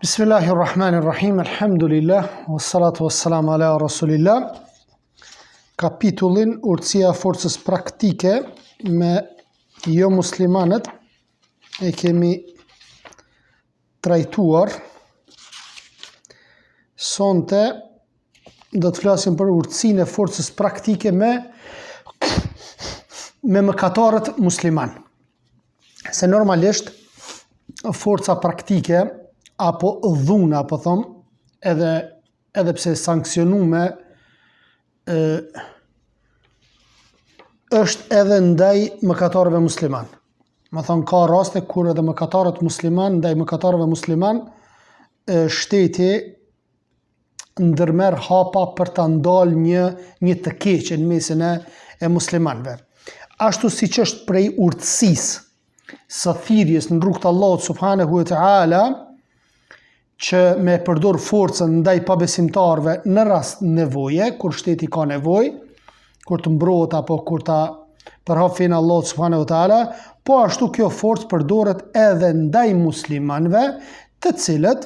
Bismillahirrahmanirrahim, alhamdulillah, wassalatu wassalamu ala rasulillah. Kapitullin urtësia e forcës praktike me jo muslimanët e kemi trajtuar. Sonte do të flasim për urtësinë e forcës praktike me mëkatarët musliman. Se normalisht forca praktike apo dhuna, po thom, edhe pse sankcionume, është edhe ndaj mëkatarëve musliman. Më thonë, ka raste kur edhe mëkatarët musliman, ndaj mëkatarëve musliman, shteti ndërmer hapa për ta ndalë një të keqe në mesin e muslimanëve. Ashtu siç është prej urtësisë së thirrjes në rrugt të Allahut subhanahu wa taala, që me përdor forcën ndaj pabesimtarëve në rast nevoje, kur shteti ka nevojë, kur të mbrohet apo kur ta përhap fenë Allahut subhanahu wa taala, po ashtu kjo forcë përdoret edhe ndaj muslimanëve, të cilët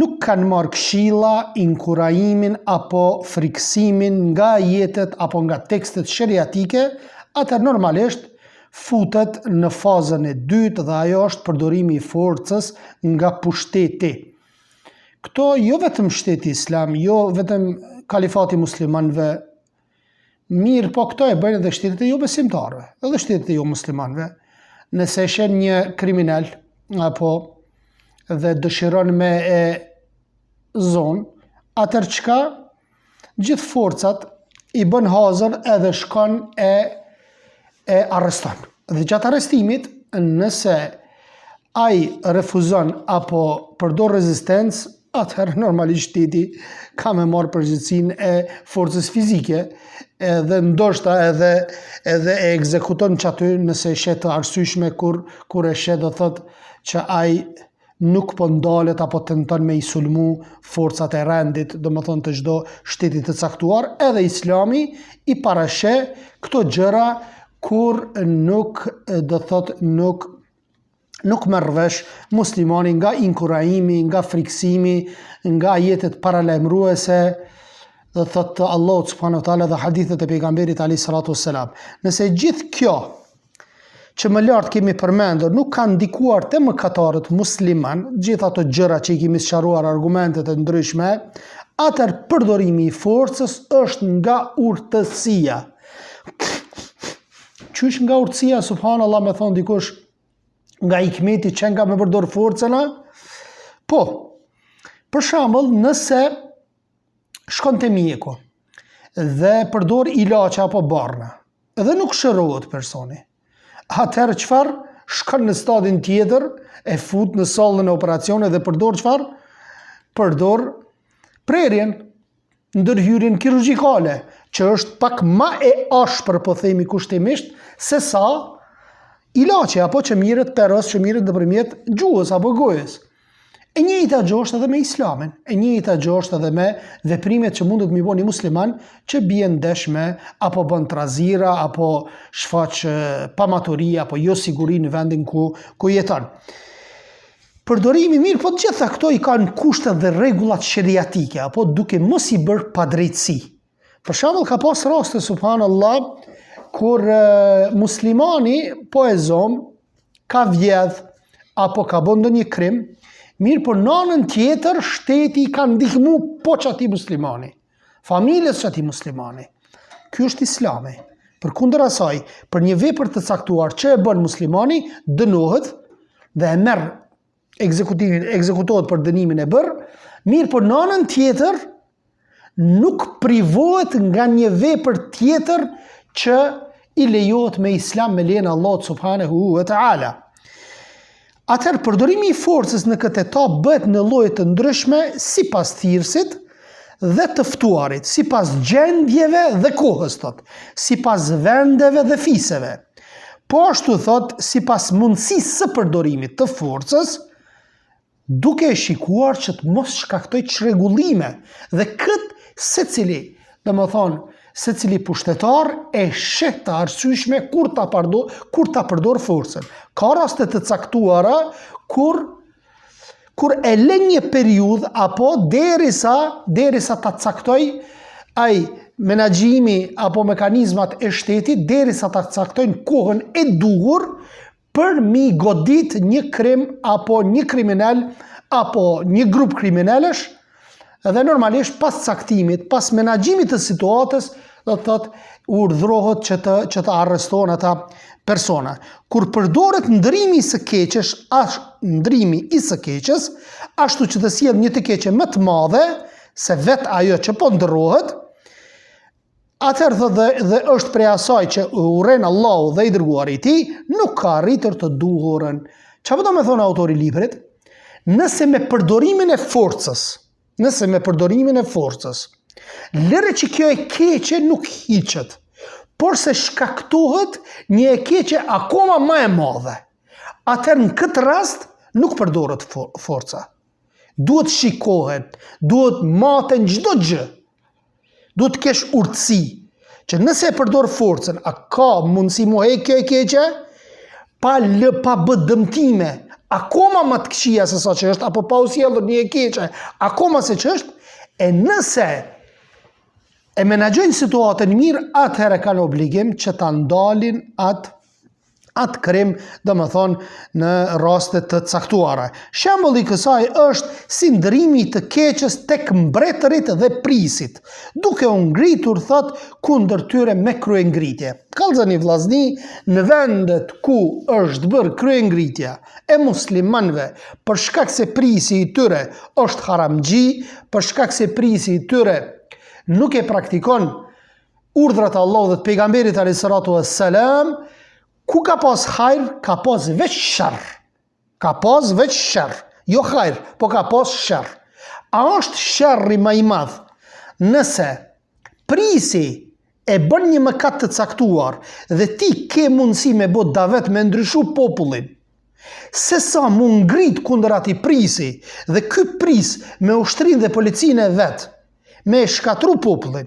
nuk kanë marrë këshilla, inkurajimin apo friksimin nga jetët apo nga tekstet sheriatike, atëherë normalisht futet në fazën e dytë dhe ajo është përdorimi i forcës nga pushteti. Këto jo vetëm shteti islam, jo vetëm kalifati muslimanëve, mirë, po këto e bëjnë edhe shtetet e jo besimtarëve, edhe shtetet e jo muslimanëve. Nëse shen një kriminal apo dhe dëshiron me e zonë, atëherë çka? Gjithë forcat i bën hazër edhe shkon e arreston. Dhe gjatë arrestimit, nëse ai refuzon apo përdor rezistencë, atëherë normalisht shteti ka me marrë përgjegjësinë e forcës fizike edhe ndoshta edhe e ekzekuton që aty nëse shet të arsyeshme kur e shet do thot që ai nuk po ndalet apo tenton me i sulmu forcat e rendit, do më thonë të çdo shteti të caktuar, edhe Islami i parasheh këto gjëra kur nuk do thot nuk merr vesh muslimani nga inkurajimi, nga friksimi, nga jetët paralajmëruese, do thotë Allahu subhanahu wa taala dhe hadithet e pejgamberit alayhi salatu wassalam. Nëse gjithë kjo që më lart kemi përmendur nuk kanë ndikuar te mëkatarët musliman, gjithë ato gjëra që i kemi sqaruar, argumentet e ndryshme, atëherë përdorimi i forcës është nga urtësia. Qysh nga urtësia, subhanallahu, me thon dikush, nga hikmeti që nga me përdor forcën? Po, për shembull, nëse shkon te mjeku dhe përdor ilaçe apo barna, dhe nuk shërohet personi, atëherë çfarë? Shkon në stadin tjetër, e fut në sallën e operacionit dhe përdor çfarë? Përdor prerjen, ndërhyrjen kirurgjikale, që është pak më e ashpër, po themi kushtimisht, se sa ilaçe apo që mirët perës, që mirët nëpërmjet gjuhës apo gojës. E njëjta gjë është edhe me islamin, e njëjta gjë është edhe me veprimet që mundet mi bo një musliman që bie ndesh me apo bën trazira apo shfaq pamaturi apo jo siguri në vendin ku jeton. Përdorimi mirë, po të gjitha këto i kanë kushtet dhe rregullat sheriatike, apo duke mos i bërë padrejtësi. Për shembull, ka pas raste, subhanallahu, kur muslimani po e zom, ka vjedh apo ka bën ndonjë krim, mirë, por në anën tjetër shteti ka ndihmu po që ati muslimani, familjes që ati muslimani. Ky është Islami. Përkundër asaj, për një vepër të caktuar që e bën muslimani, dënohet dhe e merr ekzekutohet për dënimin e bërë, mirë, por në anën tjetër nuk privohet nga një vepër tjetër që i lejohet me islam, me lejen e Allahut subhanahu wa taala. Atëherë përdorimi i forcës në këtë etapë bëhet në lloje të ndryshme sipas thirrësit dhe të ftuarit, sipas gjendjeve dhe kohës, thot, sipas vendeve dhe fiseve. Po ashtu thot, sipas mundësisë së përdorimit të forcës, duke e shikuar që të mos shkaktoj çrregullime dhe këtë secili, domethënë secili pushtetar e sheh të arsyeshme kur ta përdor forcën. Ka raste të caktuara kur kur e lën një periudhë apo derisa ta caktoj ai menaxhimi apo mekanizmat e shtetit, derisa ta caktojnë kohën e duhur për mi godit një krim apo një kriminal apo një grup kriminalësh, dhe normalisht pas caktimit, pas menaxhimit të situatës, do të thotë urdhërohet që të arrestohen ata persona. Kur përdoret ndrimi i së keqes, ndrimi i së keqes, ashtu që të sjell një të keqe më të madhe se vetë ajo që po ndërrohet, atëherë dhe është prej asaj që urren Allahu dhe i dërguari i tij, nuk ka arritur të duhurën. Çfarë do të thonë autori i librit? Nëse me përdorimin e forcës, lëre që kjo e keqe nuk hiqet, por se shkaktohet një e keqe akoma më e madhe. Atëherë në këtë rast nuk përdoret forca. Duhet shikohet, duhet maten çdo gjë. Duhet të kesh urtësi, që nëse e përdor forcën, a ka mundësi mu heq kjo e keqe, pa bë dëmtime, akoma më të këqija se sa që është, apo pa u sjellur një e keqe, akoma se që është, e nëse e menaxhojnë situatën mirë, atëherë kanë obligim që ta ndalin atë krim, domethënë në raste të caktuara. Shembulli i kësaj është si ndrimi të keqes tek mbretërit dhe prisit, duke u ngritur thot kundër tyre me kryengritje. Kallëzoni vllazni, në vendet ku është bërë kryengritja e muslimanëve për shkak se prisi i tyre është haramxhi, për shkak se prisi i tyre nuk e praktikon urdhrat e Allahut dhe të pejgamberit alayhis salatu wassalam, ku ka pas hajr, ka pas veç sharr. Ka pas veç sharr. Jo hajr, po ka pas sharr. A është sharri më i madh nëse prisi e bën një mëkat të caktuar dhe ti ke mundësi me bë davet me ndryshu popullin, se sa mu ngrit kundër atij prisi dhe ky pris me ushtrinë dhe policinë e vet, me shkatru popullin,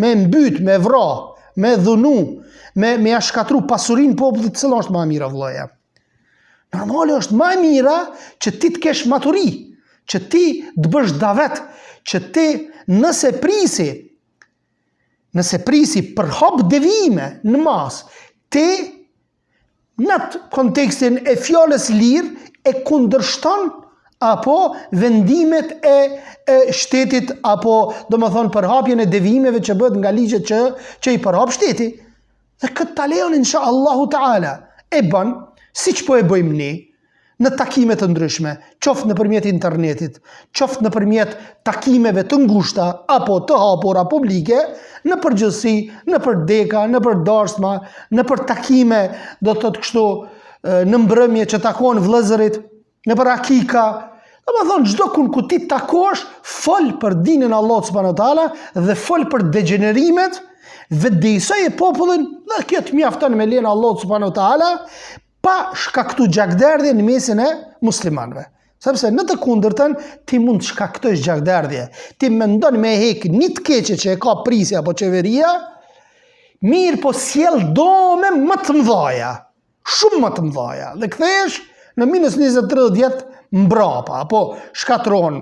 me mbyt, me vra, me dhunu, me ja shkatru pasurinë popullit, cila është më e mira vëllaja? Normale është më e mira që ti të kesh maturi, që ti të bësh davet, që ti nëse prisi përhap devijime në mas, ti në atë kontekstin e fjalës lirë e kundërshton apo vendimet e shtetit, apo domethënë përhapjen e devijimeve që bëhet nga ligjet që i përhap shteti. Dhe këtë ta lejon inshallahu taala e bën siç po e bëjmë ne në takime të ndryshme, qoftë nëpërmjet internetit, qoftë nëpërmjet takimeve të ngushta apo të hapura publike, në përgjithësi, në për deka, në për darsma, në për takime, do të thotë kështu, në mbrëmje që takon vëllezërit, në për akika. Domethënë çdo ku ti takosh, fol për dinën e Allahut subhanahu wa taala dhe fol për degenerimet, vëdësoj e popullin, dhe kjo të mjafton me lejen e Allahut subhanahu wa taala, pa shkaktu gjakderdhje në mesin e muslimanëve. Sepse në të kundërtën ti mund të shkaktosh gjakderdhje. Ti mendon me hek një të keqe që e ka prisi apo qeveria, mirë po sjell dome më të mëdha, shumë më të mëdha. Dhe kthehesh në minus 20-30 vjet mbrapa, apo shkatron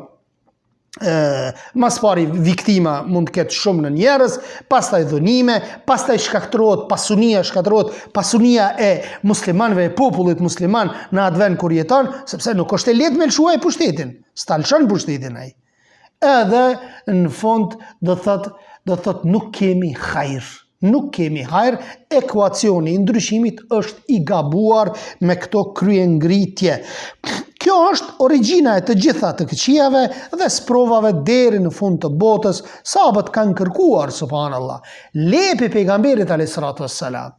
mas pari viktima mund të ketë shumë në njerëz, pastaj dhunime, pastaj shkaktrohet pasunia e muslimanëve, e popullit musliman në atë vend kur jeton, sepse nuk është e lehtë me lshuaj pushtetin, s'ta lshon pushtetin ai. Edhe në fund do thot nuk kemi hajr. Nuk kemi hajr, ekuacioni i ndryshimit është i gabuar me këto kryengritje. Kjo është origjina e të gjitha të këqijave dhe sprovave deri në fund të botës. Sahabët kanë kërkuar, subhanallah, lepi pejgamberit alayhis salatu wassalam,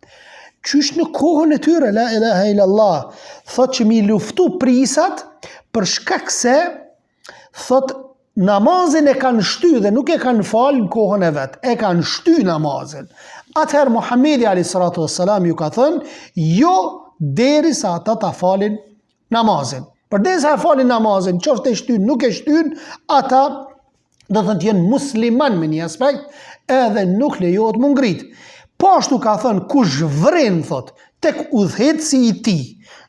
qysh në kohën e tyre, la ilaha illallah, thot që mi luftu prisat për shkak se thot namazin e kanë shty dhe nuk e kanë falë në kohën e vetë, e kanë shty namazin. Atëherë Muhamedi alayhis salatu wassalam ju ka thënë, jo derisa ata ta falin namazin. Përderisa e falin namazin, qoftë e shtyn, nuk e shtyn, ata do të jenë musliman me një aspekt, edhe nuk lejohet mu ngrit. Po ashtu ka thënë, kush vren, thot, tek udhëheci i tij,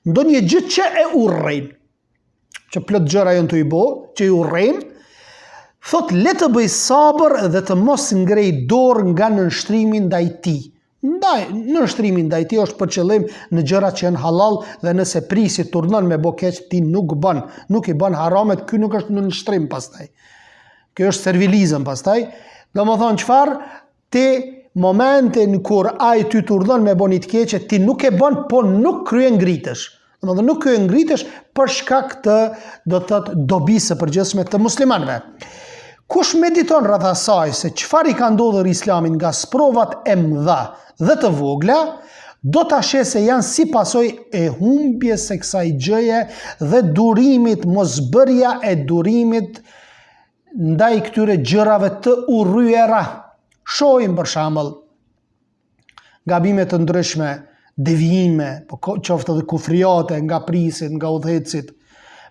ndonjë gjë që e urrejn, që plot gjëra janë të i bo, që i urrejmë, thot le të bëj sabër dhe të mos ngrej dorë nga nënshtrimi ndaj tij. Nënshtrimi ndaj tij është për qëllim në gjërat që janë halal dhe nëse prisi turnon me bo keq ti nuk i bën haramet, ky nuk është nënshtrim pastaj. Kjo është servilizëm pastaj. Domethënë çfarë? Ti momentin kur ai ty turnon me bon i të keqe, ti nuk e bën, po nuk kryen ngritesh. Domethënë nuk kryen ngritesh për shkak të do të thotë dobisë së përgjithshme të muslimanëve. Kush mediton rreth asaj se çfarë i ka ndodhur Islamit nga sprovat e mëdha dhe të vogla, do ta sheh se janë si pasojë e humbjes së kësaj gjëje dhe durimit, mosbërja e durimit ndaj këtyre gjërave të urryera. Shohim për shembull gabime të ndryshme, devijime, qoftë edhe kufriate nga prisit, nga udhëhecit.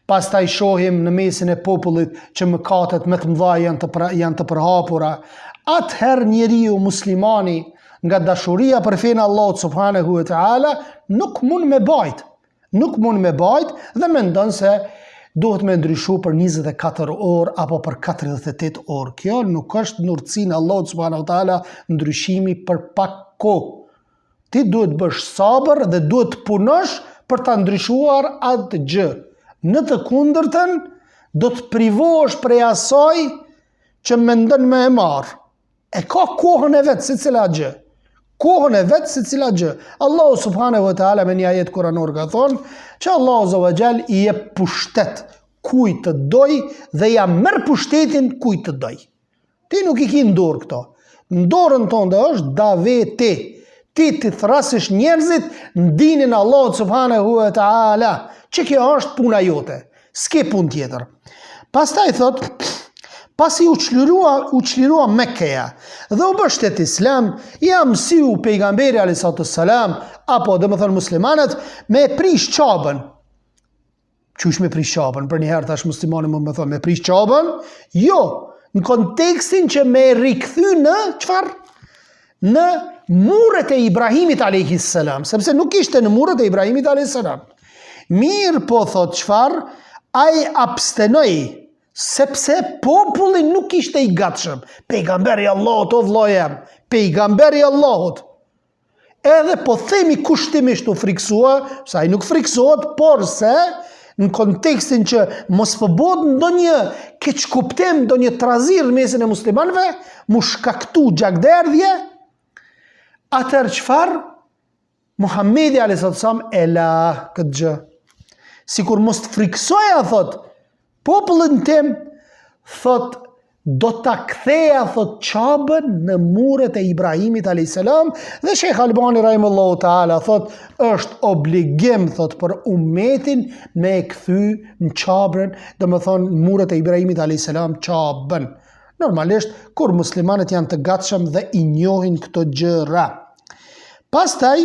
Pastaj shohim në mesin e popullit që mëkatet më të mëdha janë të përhapura. Atëherë njeriu muslimani nga dashuria për fenë Allahut subhanahu wa taala nuk mund me bajt dhe mendon se duhet me ndryshu për 24 orë apo për 48 orë. Kjo nuk është në urtësinë e Allahut subhanahu wa taala ndryshimi për pak kohë. Ti duhet bësh sabër dhe duhet punosh për ta ndryshuar atë gjë. Në të kundërtën, do të privohesh prej asaj që mendon me e marr. E ka kohën e vet secila gjë. Allahu subhanahu wa taala me një ajet kuranor ka thonë që Allahu azza wa jall i jep pushtet kujt të doj dhe ja merr pushtetin kujt të doj. Ti nuk i ke në dorë këto. Në dorën tënde është daveti. Ti të thrasësh njerëzit në dinin Allahut subhanahu wa taala. Që kjo është puna jote, s'ke pun tjetër. Pastaj thot, pasi u çlirua Mekkeja dhe u bë shtet Islam, ja mësiu pejgamberi alayhis salam apo domethënë muslimanët me prish qabën. Qysh me prish qabën? Për një herë tash muslimani më thonë me prish qabën? Jo, në kontekstin që me rikthy në çfarë? Në muret e Ibrahimit alayhis salam, sepse nuk ishte në muret e Ibrahimit alayhis salam. Mirë po thot çfarë? Ai abstenoi sepse populli nuk ishte i gatshëm. Pejgamberi Allahut o vllai jam, pejgamberi Allahut. Edhe po themi kushtimisht u friksua, sa ai nuk friksohet, por se në kontekstin që mos përbot ndonjë keqkuptim, ndonjë trazir në mesin e muslimanëve, mu shkaktu gjakderdhje, atëherë çfarë? Muhamedi alayhis salam e la këtë gjë. Sikur mos të friksoja, thot, popullin tim, thot, do ta ktheja, thot, qabën në muret e Ibrahimit alayhis salam dhe Sheikh Albani rahimahullahu taala thot, është obligim, thot, për ummetin me e kthy në qabën, domethënë muret e Ibrahimit alayhis salam qabën. Normalisht kur muslimanët janë të gatshëm dhe i njohin këto gjëra. Pastaj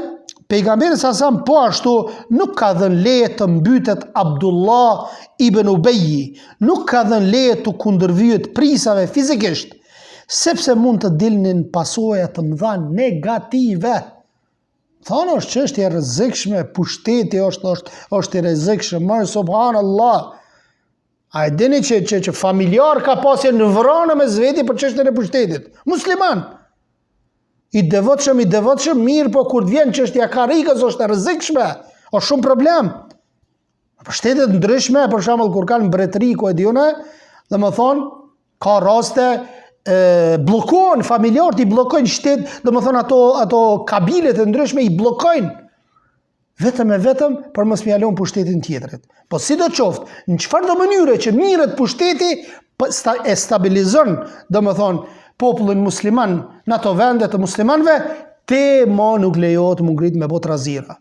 pejgamberi sasam po ashtu nuk ka dhënë leje të mbytet Abdullah ibn Ubeji, nuk ka dhënë leje të kundërvyet prisave fizikisht, sepse mund të dilnin pasoja të mëdha negative. Thonë është çështje e rrezikshme, pushteti është i rrezikshëm, subhanallah. A e dini që familjar ka pasje në vranë me zveti për çështjen e pushtetit? Musliman. I devotshëm mirë, po kur vjen çështja karrikës është e rrezikshme, është shumë problem. Për shtetet ndryshme, për shembull kur kanë mbretëri ku e diunë, domethënë ka raste bllokojnë familjarët, i bllokojnë shtet, domethënë ato kabilet e ndryshme i bllokojnë. Vetëm për mos mja lënë pushtetin tjetrit. Po sidoqoftë, në çfarëdo mënyre që mirret pushteti e stabilizon, domethënë popullin musliman në ato vende të muslimanëve, te ma nuk lejohet më ngrit me bot razira.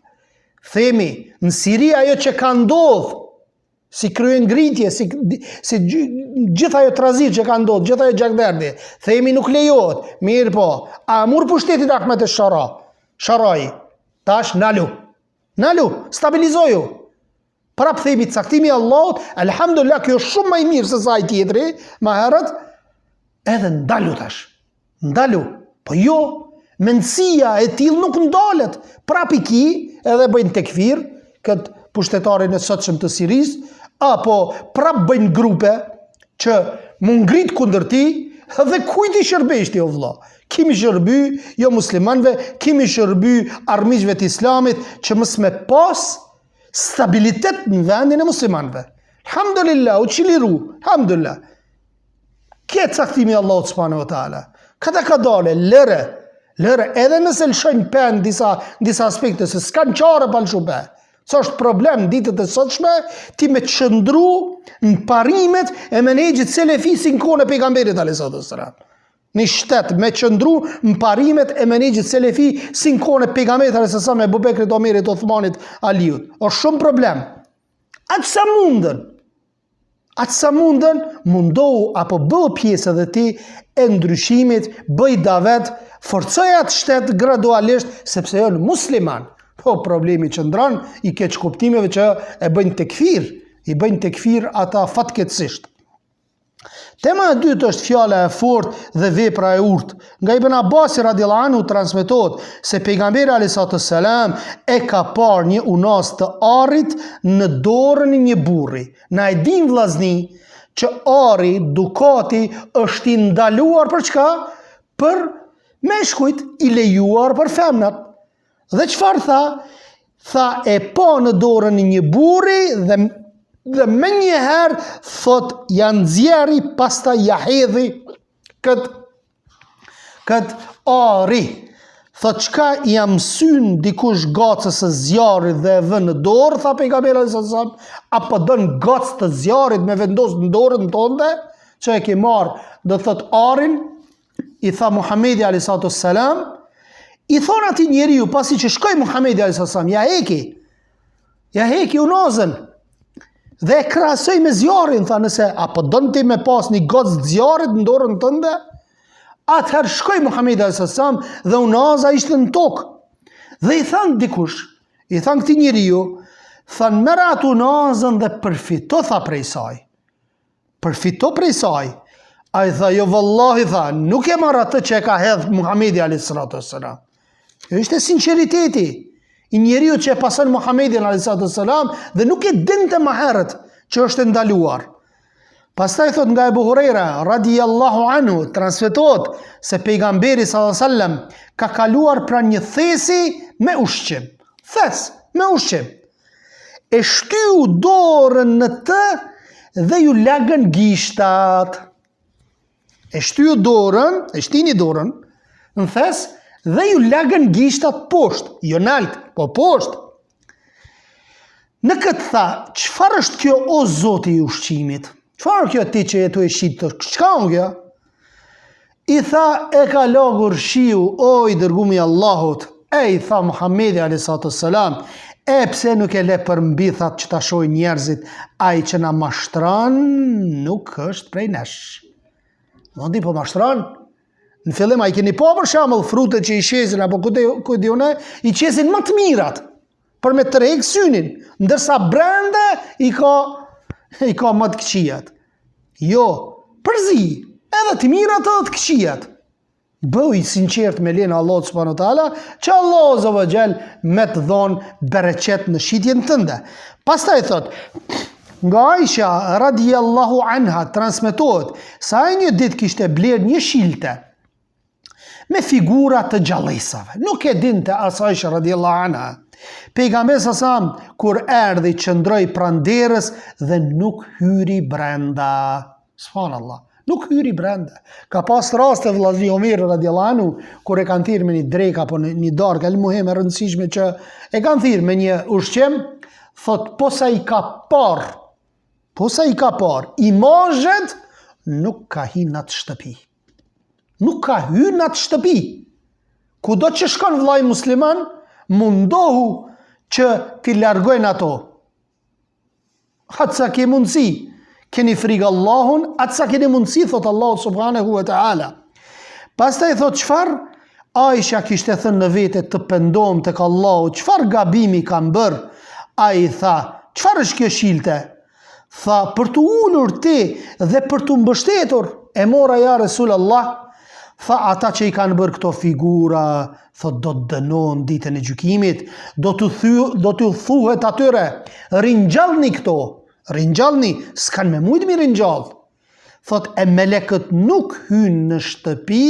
Themi, në Siri ajo që ka ndodh, si kryen ngritje, si gjitha ajo trazir që ka ndodh, gjitha ajo gjakderdhje, themi nuk lejohet, mirë po, a mur pushtetit Ahmet e Sharaj, tash nalu, stabilizoju. Prap themi caktimi i Allahut, alhamdulillah, kjo është shumë më i mirë se sa ai tjetri, më herët, edhe ndalu tash. Ndalu. Po jo, mendësia e tillë nuk ndalet. Prap i ki, edhe bëjnë tekfir, këtë pushtetarin e sotshëm të Sirisë, apo prap bëjnë grupe që më ngrit kundër ti, dhe kujt i shërbesh ti o vëlla? Kimi shërby jo muslimanve, kimi shërby armiqve të islamit që mos me pas stabilitet në vendin e muslimanve. Alhamdulillah, u qiliru, alhamdulillah. Kje caktimi Allahu subhanahu wa taala. Këta ka dale, lëre, edhe nëse lëshojnë pen disa aspekte, se s'kan qare pa lëshu pe. Sa është problem ditët e sotshme, ti me qëndru në parimet e menegjit selefi si në kone pejgamberit a.s. Një shtet me qëndru në parimet e menegjit selefi si në kone pejgamberit a.s. me Bubekrit, Omerit, Othmanit, Aliut. O shumë problem. Atë sa mundën, mundohu apo bëhë pjesë edhe ti e ndryshimit, bëj davet, forcoj atë shtet gradualisht, sepse jo në musliman. Po problemi që ndran i keq kuptimeve që e bëjnë tekfir, i bëjnë tekfir ata fatkeqësisht. Tema e dytë është fjala e fortë dhe vepra e urtë. Nga Ibn Abbas radhiyallahu anhu transmetohet se pejgamberi alayhis salam e ka parë një unas të arrit në dorën e një burri. Na e dim vllazni që ari, dukati është i ndaluar për çka? Për meshkujt, i lejuar për femnat. Dhe çfarë tha? Tha e pa në dorën e një burri dhe me njëherë thot janë zjeri pasta ja hedhi këtë ari. Thot qka jam syn dikush gacës e zjarit dhe e vë në dorë, tha pejgamberi s.a.s. apo dën gacë të zjarit me vendosë në dorën tënde, që e ke marë dhe thot arin, i tha Muhamedi a.s. I thonë ati njeriu pasi që shkoj Muhamedi a.s. Ja heki unazën. Dhe e krahasoj me zjarin, tha nëse, apo dënë ti me pas një gocë zjarit në dorën tënde? Atëherë shkoj Muhamedi a.s. dhe unaza ishte në tokë. Dhe i thanë dikush, i thanë këti njeriu, thanë merë atë unazën dhe përfito, tha prej saj. Përfito prej saj. A i tha, jo vallahi, tha, nuk e marrë atë që e ka hedhë Muhamedi a.s. Jo ishte sinceriteti. I njeriu që e pasën Muhamedin a.s. dhe nuk e dinte më herët që është ndaluar. Pastaj thot nga Ebu Hurajra radhiyallahu anhu transmetohet se pejgamberi sallallahu ka kaluar pranë një thesi me ushqim. Thes me ushqim. E shtyu dorën në të dhe ju lagën gishtat. E shtyu dorën, e shtini dorën në thes dhe ju lagën gishtat poshtë, jo nalt, po poshtë. Në këtë tha, çfarë është kjo o Zoti i ushqimit? Çfarë kjo ti që jetu e shqitë? Çka unë kjo? I tha, e ka lagur shiu, o i dërgumi Allahut. E i tha Muhamedi a.s. E pse nuk e le për mbithat që ta shoj njerëzit, ai që na mashtran nuk është prej nesh. Mundi po mashtran? Në fillim a i keni po për shembull frutet që i qesin, apo kujt diune, i qesin më të mirat, për me tërheq synin, ndërsa brenda i ka më të këqijat. Jo, përzi, edhe të mirat edhe të këqijat. Bëj sinqert me lenë Allah subhanahu wa taala, që Allah azza wa jall me të dhonë bereqet në shitjen tënde. Pastaj thot, nga Aisha radhiyallahu anha transmetohet sa ai një ditë kishte bler një shilte me figura të gjallësave. Nuk e dinte as Aisha radhiyallahu anha. Pejgamberi sa kur erdhi qëndroi pranë derës dhe nuk hyri brenda. Subhanallah, nuk hyri brenda. Ka pas raste vllazni Omer radhiyallahu anhu kur e kanë thirrë me një drek apo një darkë al muhem e rëndësishme që e kanë thirrë me një ushqim, thot posa i ka par imazhet nuk ka hi në atë shtëpi. Nuk ka hy në atë shtëpi. Kudo që shkon vllai musliman, mundohu që t'i largojnë ato. Atë sa ke mundësi, keni frikë Allahun, atë sa keni mundësi, thot Allah subhanahu wa ta'ala. Pastaj thot çfarë? Aisha kishte thënë në vete të pendom tek Allahu, çfarë gabimi kam bërë? Ai tha, çfarë është kjo shilte? Tha, për të ulur ti dhe për të mbështetur, e mora ja Resulullah. Tha, ata që i kanë bërë këto figura, thot do të dënon ditën e gjykimit, do t'u thuhet atyre, ringjallni këto, ringjallni, s'kan me mujt mi ringjall. Thot e melekët nuk hynë në shtëpi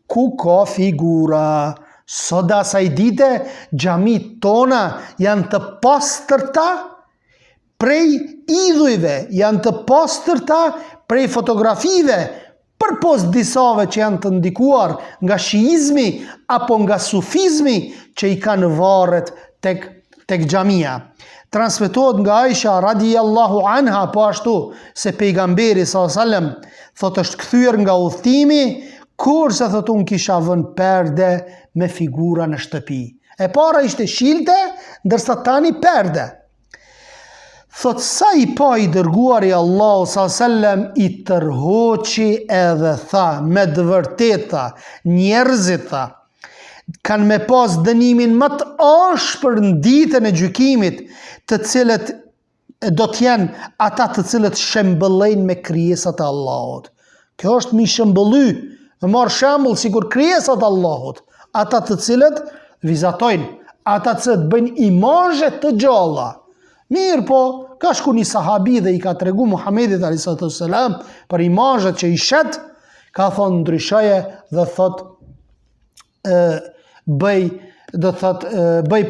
ku ka figura. Sot asaj dite xhamit tona janë të pastërta prej idhujve, janë të pastërta prej fotografive, përpos disave që janë të ndikuar nga shiizmi apo nga sufizmi që i kanë varret tek xhamia. Transmetohet nga Aisha radiallahu anha po ashtu se pejgamberi s.a.s. thot është kthyer nga udhëtimi, kurse thot unë kisha vënë perde me figura në shtëpi. E para ishte shilte, ndërsa tani perde. Thot sa i pa i dërguari Allahu s.a.s. i tërhoqi edhe tha, me dëvërtet tha, njerëzit tha, kanë me pas dënimin më të ashpër në ditën e gjykimit, të cilët do t'jenë ata të cilët shembëllejnë me krijesat e Allahut. Kjo është mi shembëlly, me marrë shembull sikur krijesat e Allahut, ata të cilët vizatojnë, ata të cilët bëjnë imazhe të gjalla. Mirë po, ka shku një sahabi dhe i ka tregu Muhamedit a.s. për imazhet që i shet, ka thonë ndryshoje dhe thot bëj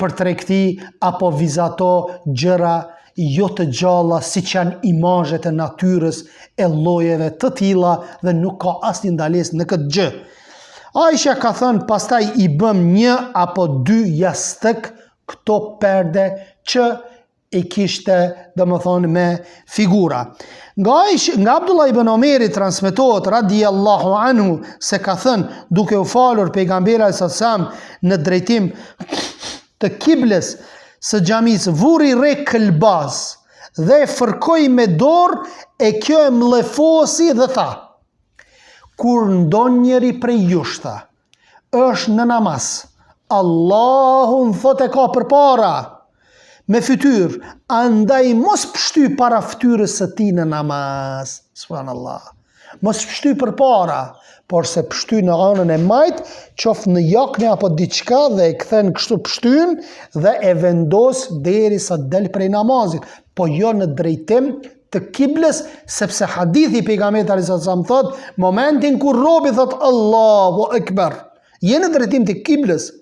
për tregti apo vizato gjëra jo të gjalla siç janë imazhet e natyrës e llojeve të tilla dhe nuk ka asnjë ndalesë në këtë gjë. Aisha ka thënë pastaj i bëm 1 apo 2 jastëk këto perde që i kishte domethënë me figura. Nga Abdullah ibn Omeri transmetohet radiallahu anhu se ka thënë duke u falur pejgamberi s.a.s. në drejtim të kibles së xhamisë, vuri re këlbaz dhe e fërkoi me dorë e kjo e mlefosi dhe tha, kur ndonjëri prej jush tha, është në namaz, Allahun thot e ka përpara me fytyr, andaj mos pështy para fytyrës së tij në namaz. Subhanallah. Mos pështy përpara, por se pështy në anën e majt, qoftë në jakne apo diçka dhe e kthen kështu pështyn dhe e vendos derisa del prej namazit, po jo në drejtim të kibles, sepse hadithi pejgamberit a.s. thot, momentin kur robi thot Allahu Ekber, je në drejtim të kibles,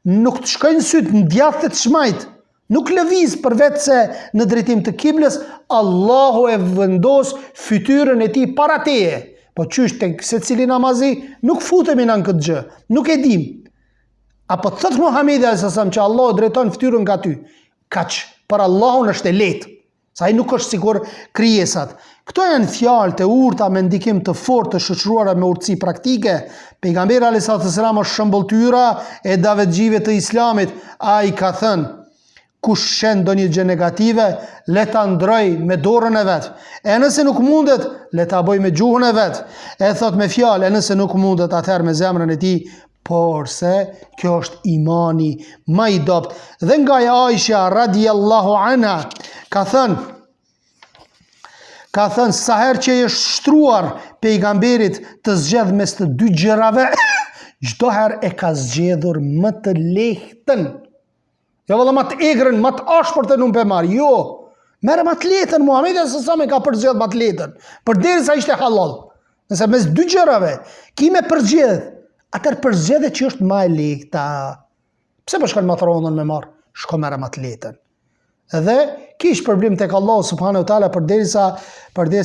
nuk të shkojnë syt në djathtë të shmajt, nuk lëviz për vetë se në drejtim të kibles, Allahu e vendos fytyrën e tij para teje. Po qysh tek secili namazi, nuk futemi në këtë gjë, nuk e dim. Apo thot Muhamedi a.s. që Allahu drejton fytyrën nga ty. Kaq, për Allahun është e lehtë. Sa ai nuk është sikur krijesat. Këto janë fjalë të urta me ndikim të fortë të shoqëruara me urtësi praktike. Pejgamberi a.s. është shëmbulltyra e davetxhive të Islamit. Ai ka thënë, kush shen do një gjë negative, le ta ndroj me dorën e vet. E nëse nuk mundet, le ta bëj me gjuhën e vet. E thot me fjalë, e nëse nuk mundet, atëherë me zemrën e tij, por se kjo është imani më i dobët. Dhe nga Aisha radiallahu anha ka thënë sa herë që është shtruar pejgamberit të zgjedh mes të 2 gjërave, çdo herë e ka zgjedhur më të lehtën. Jo valla më të egrën, më të ashpërtën nuk pe marr. Jo. Merë më të lehtën, Muhamedi s.a.s. ka përgjedh më të lehtën, përderisa ishte halal. Nëse mes 2 gjërave ki me përgjedh, atëherë përgjedhje që është më e lehta. Pse po shkon më të rrondën me marr? Shko merë më të lehtën. Edhe kish problem tek Allahu subhanahu wa taala përderisa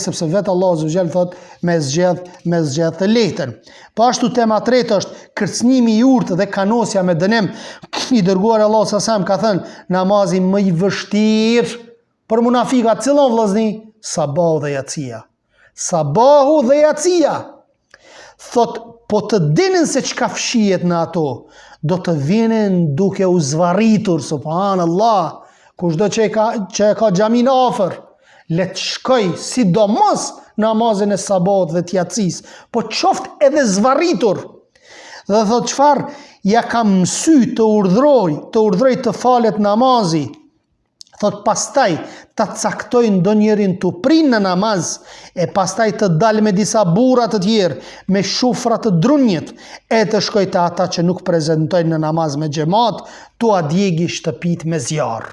sepse vetë Allahu subhanahu thot me zgjedh të lehtën. Po ashtu tema tretë është kërcënimi i urtë dhe kanosja me dënim. I dërguar Allahu sa ka thënë namazi më i vështirë për munafikat cillon vllazni? Sabahu dhe jacia. Sabahu dhe jacia. Thot po të dinin se çka fshihet në ato, do të vinin duke u zvarritur, subhanallah. Kushdo që e ka xhamin afër, le të shkoj sidomos namazin e sabahut dhe të jacis, po qoftë edhe zvarritur. Dhe thot çfarë ja kam mësy të urdhroj të falet namazi. Thot pastaj ta caktojnë ndonjërin të prinë në namaz, e pastaj të dalë me disa burra të tjerë, me shufra të drunjit, e të shkoj te ata që nuk prezantojnë në namaz me xhamat, tu a djegi shtëpit me zjarr.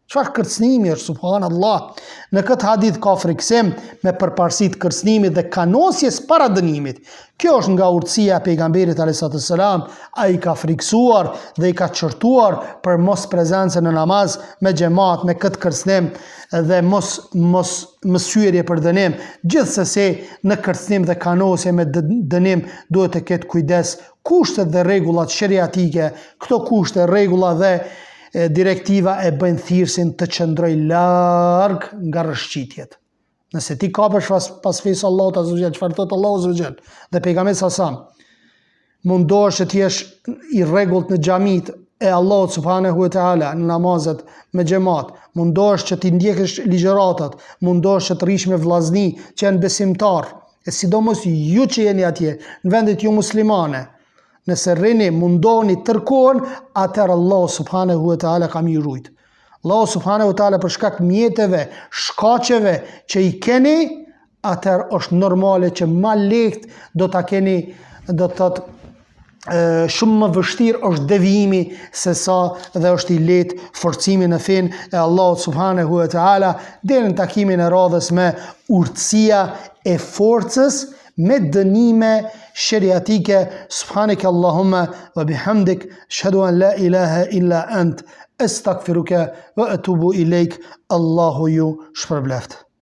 Çfarë kërcënimi është, subhanallah. Në këtë hadith ka friksim me përparësi të kërcënimit dhe kanosjes para dënimit. Kjo është nga urtësia e pejgamberit alayhis salam. Ai ka friksuar dhe i ka çortuar për mos prezencën në namaz me xhamat, me këtë kërcënim dhe mos hyrje për dënim. Gjithsesi në kërcënim dhe kanosje me dënim duhet të ketë kujdes. Kushtet dhe rregullat sheriatike, këto kushte, rregulla dhe direktiva e bëjnë thirrsin të qëndroj larg nga rrëshqitjet. Nëse ti kapesh pas fesë Allahut azza wa jall, çfarë thot Allahu azza wa jall dhe pejgamberi sa mundohesh që të jesh i rregullt në xhamit e Allahut subhanahu wa taala në namazet me xhamat, mundohesh që ti ndjekësh ligjëratat, mundohesh që të rrish me vllazni që janë besimtar, e sidomos ju që jeni atje në vendet ju muslimane. Nëse rrini, mundoni, tërkohen, atëherë Allah subhanahu wa ta'ala ka mirujt. Allah subhanahu wa ta'ala për shkak mjeteve, shkaqeve që i keni, atëherë është normale që ma lehtë do ta keni, do të thotë shumë më vështirë është devijimi se sa dhe është i lehtë forcimi në fen e Allah subhanahu wa ta'ala. Deri në takimin e radhës me urtësia e forcës me dënime sheriatike. Subhaneke Allahumma wa bihamdik, ashhadu an la ilaha illa ant, astaghfiruka wa atubu ilaik. Allahu ju shpërbleft.